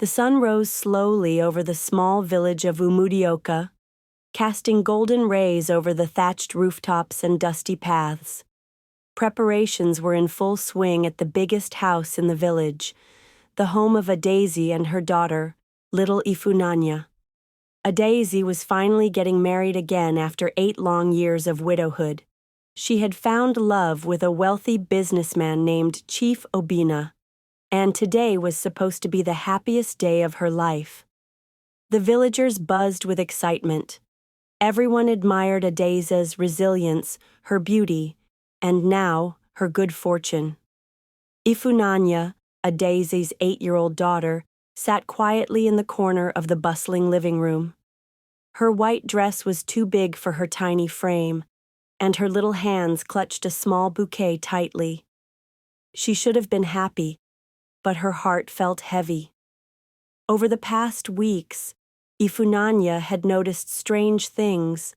The sun rose slowly over the small village of Umudioka, casting golden rays over the thatched rooftops and dusty paths. Preparations were in full swing at the biggest house in the village, the home of Adaeze and her daughter, little Ifunanya. Adaeze was finally getting married again after 8 long years of widowhood. She had found love with a wealthy businessman named Chief Obina, and today was supposed to be the happiest day of her life. The villagers buzzed with excitement. Everyone admired Adaeze's resilience, her beauty, and now her good fortune. Ifunanya, Adaeze's 8-year-old daughter, sat quietly in the corner of the bustling living room. Her white dress was too big for her tiny frame, and her little hands clutched a small bouquet tightly. She should have been happy, but her heart felt heavy. Over the past weeks, Ifunanya had noticed strange things.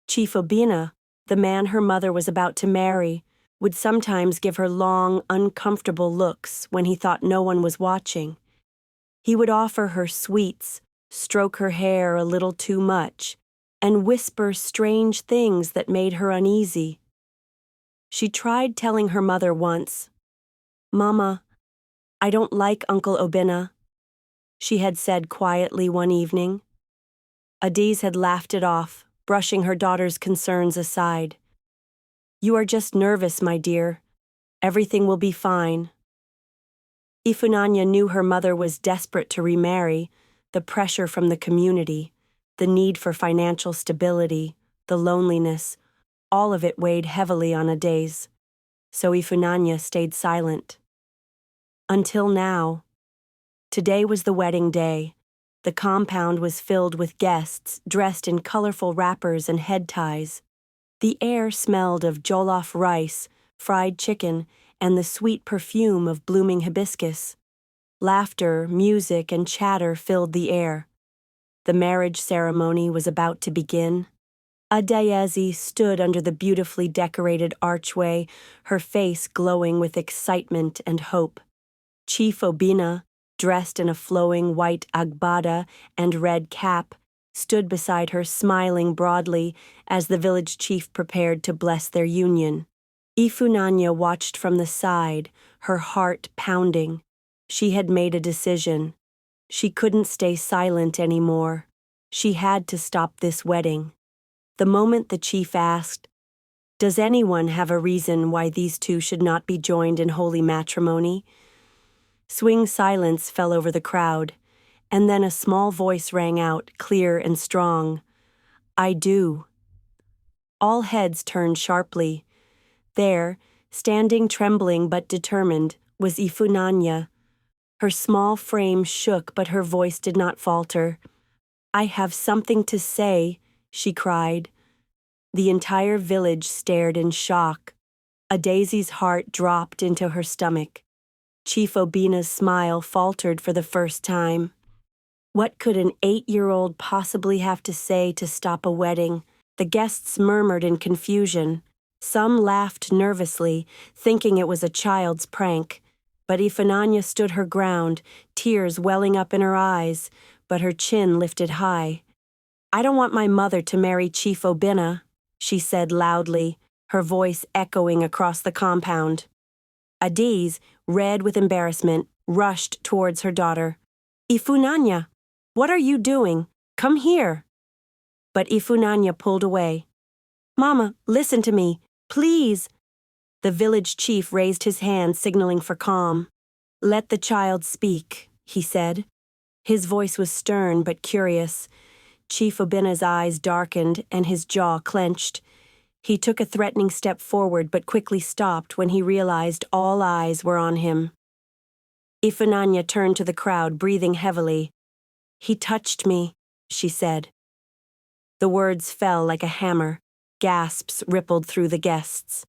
Chief Obina, the man her mother was about to marry, would sometimes give her long, uncomfortable looks when he thought no one was watching. He would offer her sweets, stroke her hair a little too much, and whisper strange things that made her uneasy. She tried telling her mother once, "Mama, I don't like Uncle Obina," she had said quietly one evening. Adaeze had laughed it off, brushing her daughter's concerns aside. "You are just nervous, my dear. Everything will be fine." Ifunanya knew her mother was desperate to remarry, the pressure from the community, the need for financial stability, the loneliness, all of it weighed heavily on Adaeze. So Ifunanya stayed silent. Until now. Today was the wedding day. The compound was filled with guests dressed in colorful wrappers and head ties. The air smelled of jollof rice, fried chicken, and the sweet perfume of blooming hibiscus. Laughter, music, and chatter filled the air. The marriage ceremony was about to begin. Adaeze stood under the beautifully decorated archway, her face glowing with excitement and hope. Chief Obina, dressed in a flowing white agbada and red cap, stood beside her smiling broadly as the village chief prepared to bless their union. Ifunanya watched from the side, her heart pounding. She had made a decision. She couldn't stay silent anymore. She had to stop this wedding. The moment the chief asked, "Does anyone have a reason why these two should not be joined in holy matrimony?" Swing silence fell over the crowd, and then a small voice rang out, clear and strong. "I do." All heads turned sharply. There, standing trembling but determined, was Ifunanya. Her small frame shook, but her voice did not falter. "I have something to say," she cried. The entire village stared in shock. Adaeze's heart dropped into her stomach. Chief Obina's smile faltered for the first time. What could an 8-year-old possibly have to say to stop a wedding? The guests murmured in confusion. Some laughed nervously, thinking it was a child's prank. But Ifunanya stood her ground, tears welling up in her eyes, but her chin lifted high. "I don't want my mother to marry Chief Obina," she said loudly, her voice echoing across the compound. Adaeze, red with embarrassment, rushed towards her daughter. "Ifunanya, what are you doing? Come here." But Ifunanya pulled away. "Mama, listen to me, please." The village chief raised his hand, signaling for calm. "Let the child speak," he said. His voice was stern but curious. Chief Obina's eyes darkened and his jaw clenched. He took a threatening step forward but quickly stopped when he realized all eyes were on him. Ifunanya turned to the crowd, breathing heavily. "He touched me," she said. The words fell like a hammer. Gasps rippled through the guests.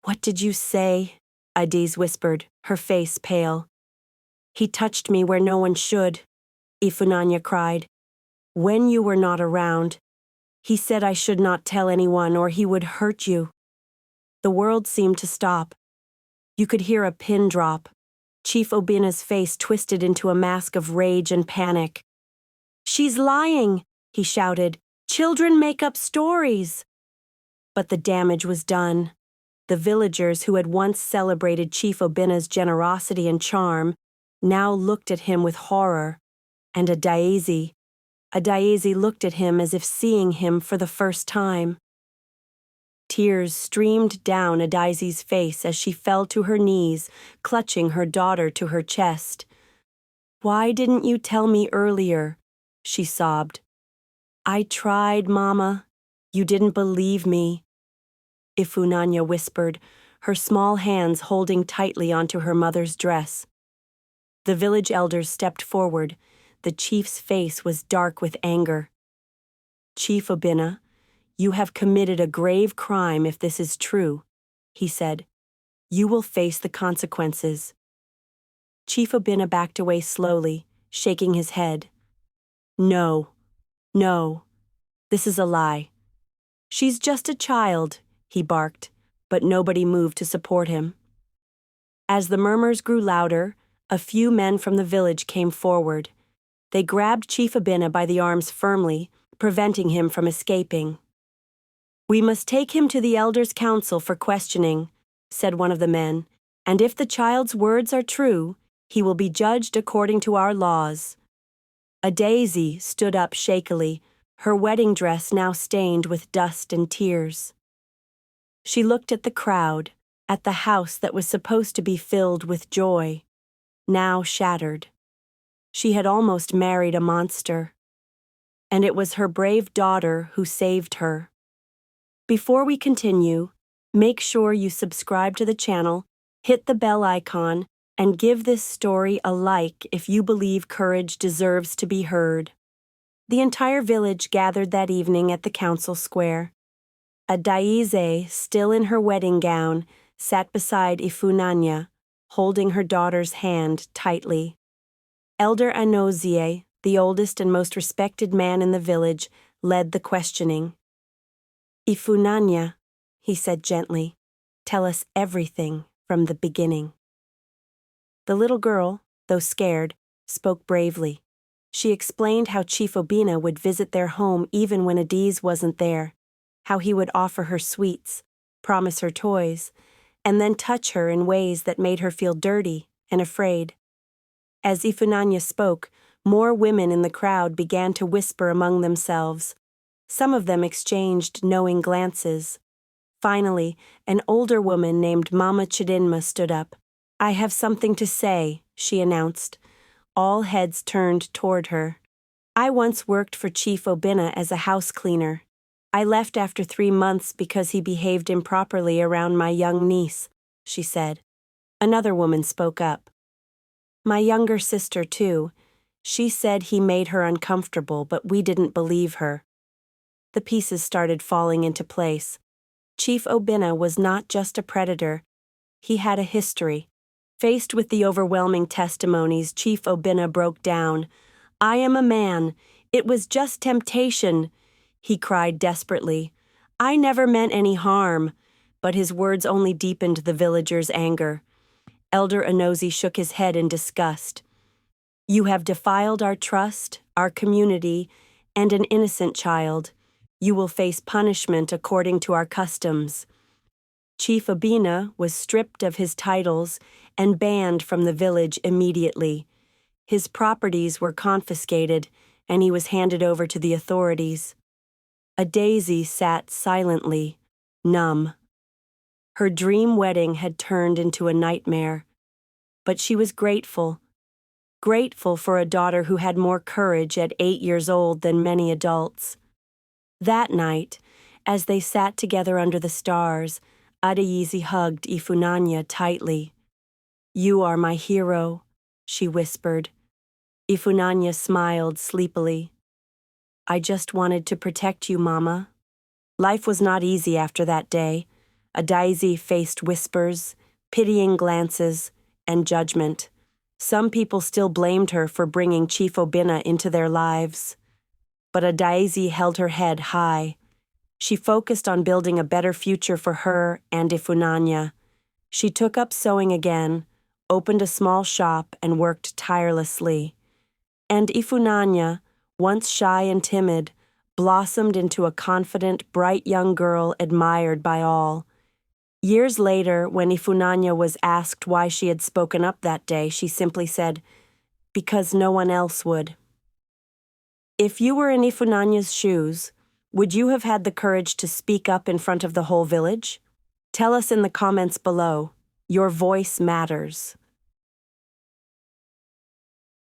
"What did you say?" Adaeze whispered, her face pale. "He touched me where no one should," Ifunanya cried. "When you were not around. He said I should not tell anyone or he would hurt you." The world seemed to stop. You could hear a pin drop. Chief Obina's face twisted into a mask of rage and panic. "She's lying," he shouted. "Children make up stories." But the damage was done. The villagers who had once celebrated Chief Obina's generosity and charm now looked at him with horror, and Adaeze looked at him as if seeing him for the first time. Tears streamed down Adaeze's face as she fell to her knees, clutching her daughter to her chest. "Why didn't you tell me earlier?" she sobbed. "I tried, Mama. You didn't believe me," Ifunanya whispered, her small hands holding tightly onto her mother's dress. The village elders stepped forward. The chief's face was dark with anger. "Chief Obina, you have committed a grave crime if this is true," he said. "You will face the consequences." Chief Obina backed away slowly, shaking his head. No, this is a lie. "She's just a child," he barked, but nobody moved to support him. As the murmurs grew louder, a few men from the village came forward. They grabbed Chief Obina by the arms firmly, preventing him from escaping. "We must take him to the elders' council for questioning," said one of the men, "and if the child's words are true, he will be judged according to our laws." Adaeze stood up shakily, her wedding dress now stained with dust and tears. She looked at the crowd, at the house that was supposed to be filled with joy, now shattered. She had almost married a monster. And it was her brave daughter who saved her. Before we continue, make sure you subscribe to the channel, hit the bell icon, and give this story a like if you believe courage deserves to be heard. The entire village gathered that evening at the council square. Adaeze, still in her wedding gown, sat beside Ifunanya, holding her daughter's hand tightly. Elder Anozie, the oldest and most respected man in the village, led the questioning. "Ifunanya," he said gently, "tell us everything from the beginning." The little girl, though scared, spoke bravely. She explained how Chief Obina would visit their home even when Adaeze wasn't there, how he would offer her sweets, promise her toys, and then touch her in ways that made her feel dirty and afraid. As Ifunanya spoke, more women in the crowd began to whisper among themselves. Some of them exchanged knowing glances. Finally, an older woman named Mama Chidinma stood up. "I have something to say," she announced. All heads turned toward her. "I once worked for Chief Obina as a house cleaner. I left after 3 months because he behaved improperly around my young niece," she said. Another woman spoke up. "My younger sister, too. She said he made her uncomfortable, but we didn't believe her." The pieces started falling into place. Chief Obina was not just a predator. He had a history. Faced with the overwhelming testimonies, Chief Obina broke down. "I am a man. It was just temptation," he cried desperately. "I never meant any harm," but his words only deepened the villagers' anger. Elder Anozie shook his head in disgust. "You have defiled our trust, our community, and an innocent child. You will face punishment according to our customs." Chief Obina was stripped of his titles and banned from the village immediately. His properties were confiscated, and he was handed over to the authorities. Adaeze sat silently, numb. Her dream wedding had turned into a nightmare, but she was grateful for a daughter who had more courage at 8 years old than many adults. That night, as they sat together under the stars, Adaeze hugged Ifunanya tightly. "You are my hero," she whispered. Ifunanya smiled sleepily. "I just wanted to protect you, Mama." Life was not easy after that day. Adaeze faced whispers, pitying glances, and judgment. Some people still blamed her for bringing Chief Obina into their lives. But Adaeze held her head high. She focused on building a better future for her and Ifunanya. She took up sewing again, opened a small shop, and worked tirelessly. And Ifunanya, once shy and timid, blossomed into a confident, bright young girl admired by all. Years later, when Ifunanya was asked why she had spoken up that day, she simply said, "Because no one else would." If you were in Ifunanya's shoes, would you have had the courage to speak up in front of the whole village? Tell us in the comments below. Your voice matters.